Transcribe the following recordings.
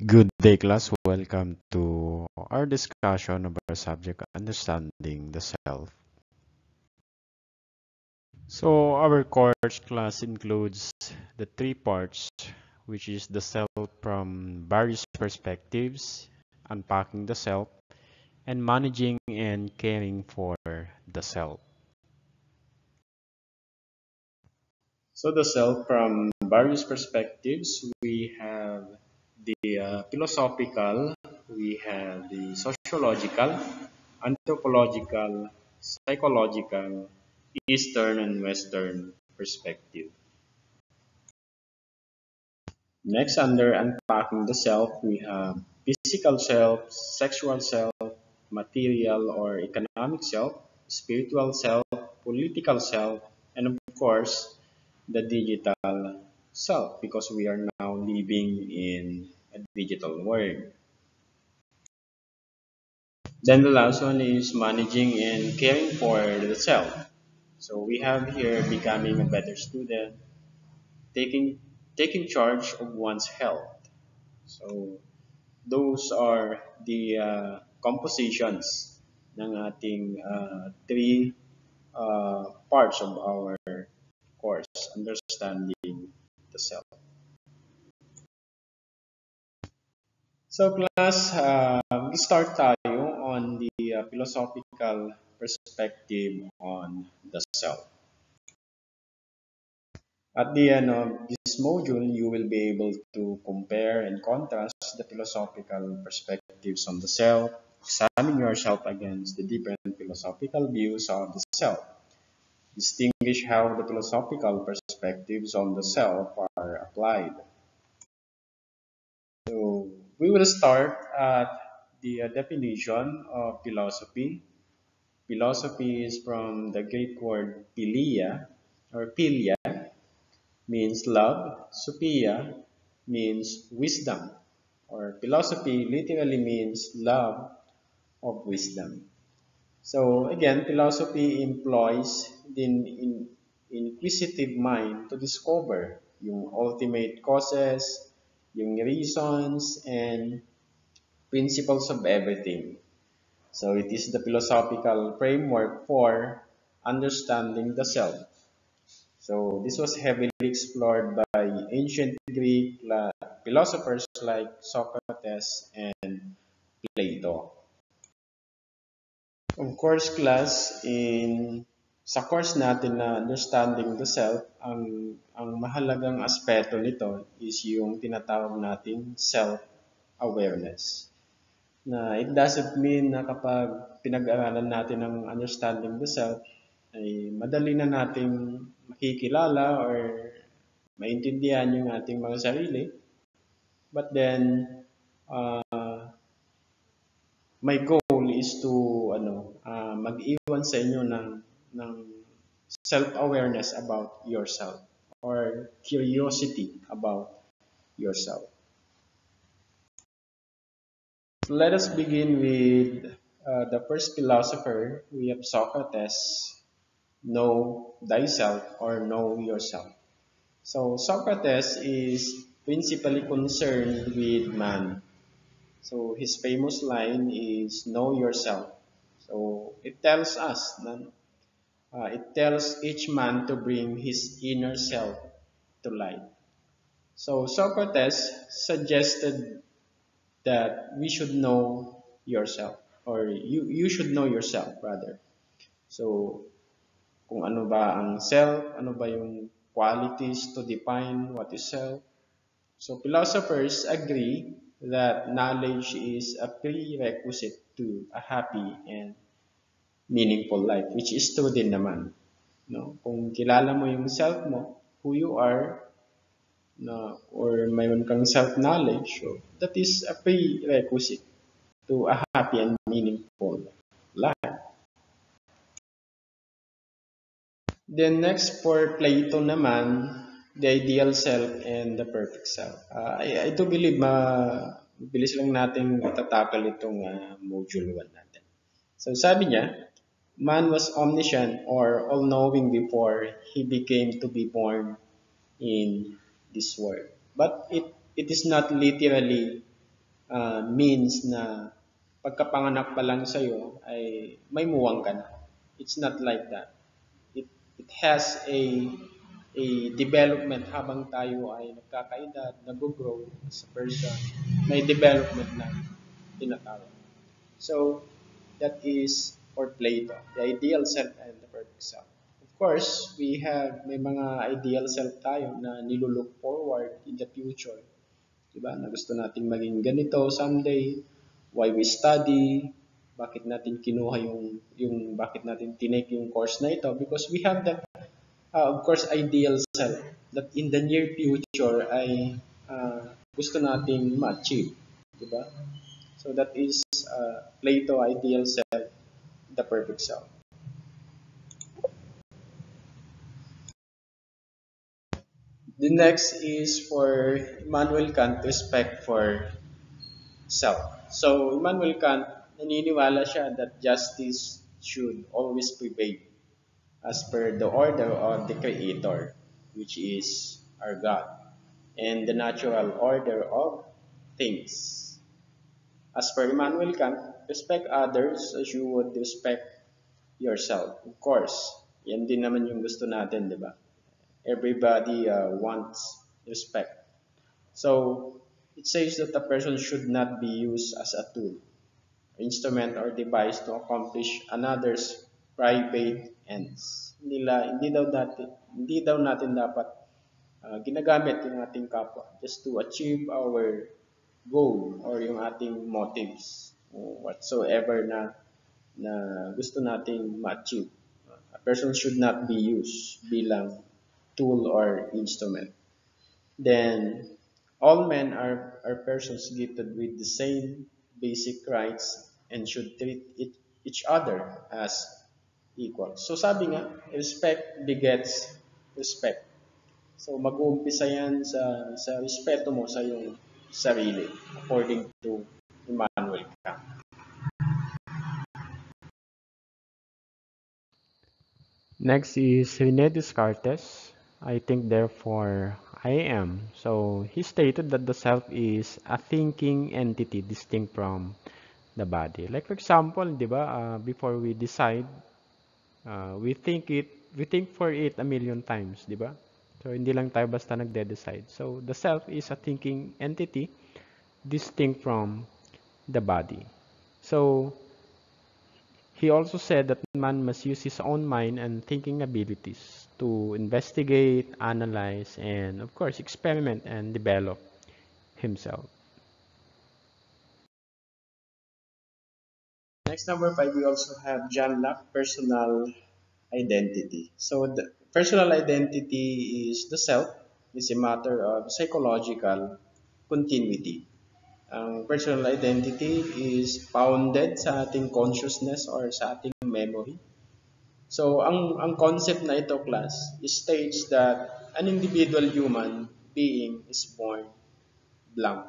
Good day, class. Welcome to our discussion of our subject, understanding the self. So, our course class includes the three parts, which is the self from various perspectives, unpacking the self, and managing and caring for the self. So, the self from various perspectives, we have the philosophical, we have the sociological, anthropological, psychological, Eastern and Western perspective. Next, under unpacking the self, we have physical self, sexual self, material or economic self, spiritual self, political self, and of course, the digital self because we are now living in a digital world. Then the last one is managing and caring for the self. So we have here becoming a better student, taking taking charge of one's health. So those are the compositions ng ating three parts of our course, understanding the self. So class, start tayo on the philosophical perspective on the self. At the end of this module, you will be able to compare and contrast the philosophical perspectives on the self, examine yourself against the different philosophical views of the self, distinguish how the philosophical perspectives on the self are applied. So we will start at the definition of philosophy. Philosophy is from the Greek word philia or philia, means love. Sophia means wisdom, or philosophy literally means love of wisdom. So again, philosophy employs the inquisitive mind to discover yung ultimate causes, yung reasons, and principles of everything. So it is the philosophical framework for understanding the self. So this was heavily explored by ancient Greek philosophers like Socrates and Plato. Of course, class, sa course natin na understanding the self, ang mahalagang aspeto nito is yung tinatawag nating self-awareness. Na it doesn't mean na kapag pinag-aralan natin ang understanding the self, ay madali na nating makikilala or maintindihan yung ating mga sarili. But then, my goal is to mag-iwan sa inyo ng self-awareness about yourself or curiosity about yourself. So let us begin with the first philosopher. We have Socrates. Know thyself or know yourself. So Socrates is principally concerned with man. So his famous line is know yourself. So it tells us, it tells each man to bring his inner self to light. So Socrates suggested that we should know yourself, or you should know yourself rather. So kung ano ba ang self, ano ba yung qualities to define what is self. So philosophers agree that knowledge is a prerequisite to a happy and meaningful life, which is true din naman. No? Kung kilala mo yung self mo, who you are, or mayroon kang self-knowledge, so that is a prerequisite to a happy and meaningful life. Then next for Plato naman, the ideal self and the perfect self. I do believe bilis lang natin itatakal itong module 1 natin. So sabi niya, man was omniscient or all-knowing before he became to be born in this world. But it is not literally means na pagkapanganak pa lang sa'yo ay may muwang ka na. It's not like that. It has a development habang tayo ay nagkakaedad, nag-grow as a person. May development na tinatawag. So, that is for Plato, the ideal self and the perfect self. Of course, may mga ideal self tayo na nilulook forward in the future. Diba? Na gusto nating maging ganito someday, why we study, bakit natin kinuha bakit natin tinake yung course na ito, because we have that, of course, ideal self that in the near future ay gusto nating ma-achieve. Diba? So that is Plato ideal self, the perfect self. The next is for Immanuel Kant, respect for self. So Immanuel Kant, naniniwala siya that justice should always prevail as per the order of the Creator, which is our God, and the natural order of things. As per Immanuel Kant, respect others as you would respect yourself. Of course, yan din naman yung gusto natin, di ba? Everybody wants respect. So, it says that a person should not be used as a tool, instrument, or device to accomplish another's private ends. Hindi daw natin dapat ginagamit yung ating kapwa just to achieve our goal or yung ating motives whatsoever na gusto nating ma-achieve. A person should not be used bilang tool or instrument. Then, all men are persons gifted with the same basic rights and should treat each other as equal. So sabi nga, respect begets respect. So mag-uumpisa yan sa respeto mo sa iyong sarili according to Immanuel Kant. Next is René Descartes. I think, therefore, I am. So he stated that the self is a thinking entity distinct from the body. Like for example, di ba, before we decide, we think for it a million times, di ba? So hindi lang tayo basta nagde-decide. So the self is a thinking entity distinct from the body. So he also said that man must use his own mind and thinking abilities to investigate, analyze, and of course, experiment and develop himself. Next, number 5, we also have John Locke, personal identity. So the personal identity is the self, is a matter of psychological continuity. Ang personal identity is founded sa ating consciousness or sa ating memory. So ang concept na ito, class, states that an individual human being is born blank.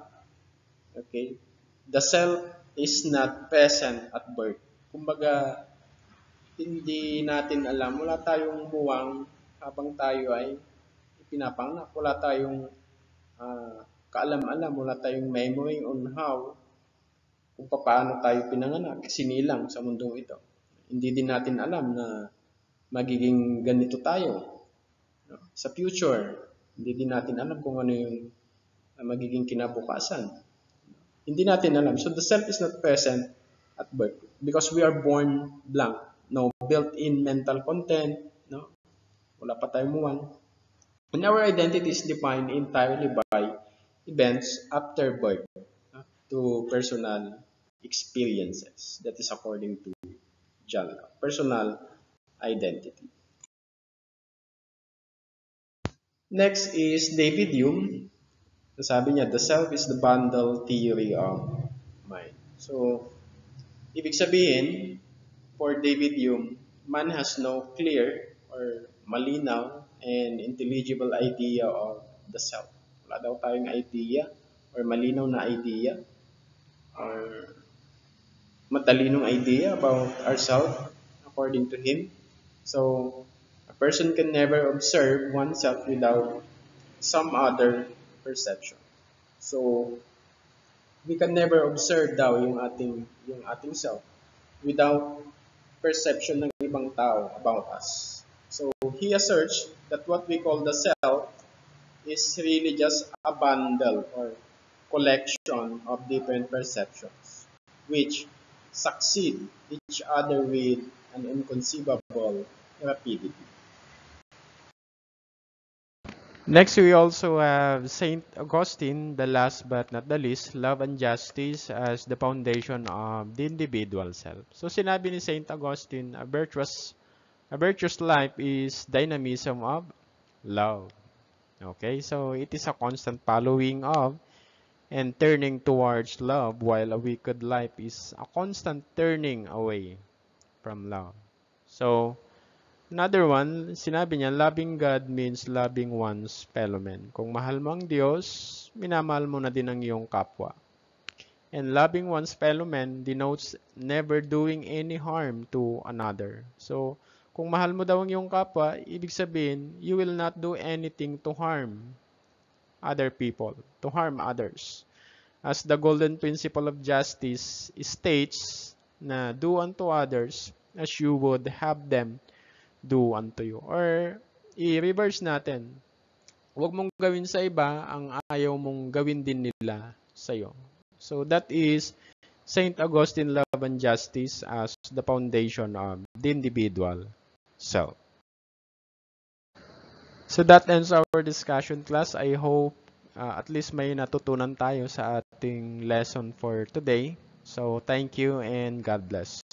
Okay? The self is not present at birth. Kumbaga, hindi natin alam, wala tayong buwang habang tayo ay pinapanganak. Wala tayong kaalam-alam, wala tayong memory on how, kung paano tayo pinanganak, sinilang sa mundong ito. Hindi din natin alam na magiging ganito tayo sa future. Hindi din natin alam kung ano yung magiging kinabukasan. Hindi natin alam. So the self is not present at birth because we are born blank. No built-in mental content. No? Wala pa tayong muwan. And our identity is defined entirely by events after birth to personal experiences. That is according to John Locke. Personal identity. Next is David Hume. Sabi niya, the self is the bundle theory of mind. So, ibig sabihin, for David Hume, man has no clear or malinaw and intelligible idea of the self. Wala daw tayong idea or malinaw na idea or matalinong idea about ourselves according to him. So, a person can never observe oneself without some other perception. So, We can never observe daw yung ating self without perception ng ibang tao about us. So he asserts that what we call the self is really just a bundle or collection of different perceptions which succeed each other with an inconceivable rapidity. Next, we also have Saint Augustine, the last but not the least, love and justice as the foundation of the individual self. So sinabi ni Saint Augustine, a virtuous life is dynamism of love. Okay, so it is a constant following of and turning towards love, while a wicked life is a constant turning away from love. So, another one, sinabi niya, loving God means loving one's fellow man. Kung mahal mo ang Diyos, minamahal mo na din ang iyong kapwa. And loving one's fellow man denotes never doing any harm to another. So, kung mahal mo daw ang iyong kapwa, ibig sabihin, you will not do anything to harm other people, to harm others. As the golden principle of justice states na do unto others as you would have them do unto you. Or i-reverse natin, huwag mong gawin sa iba ang ayaw mong gawin din nila sa iyo. So that is Saint Augustine Love and Justice as the foundation of the individual self. So that ends our discussion, class. I hope at least may natutunan tayo sa ating lesson for today. So thank you and God bless.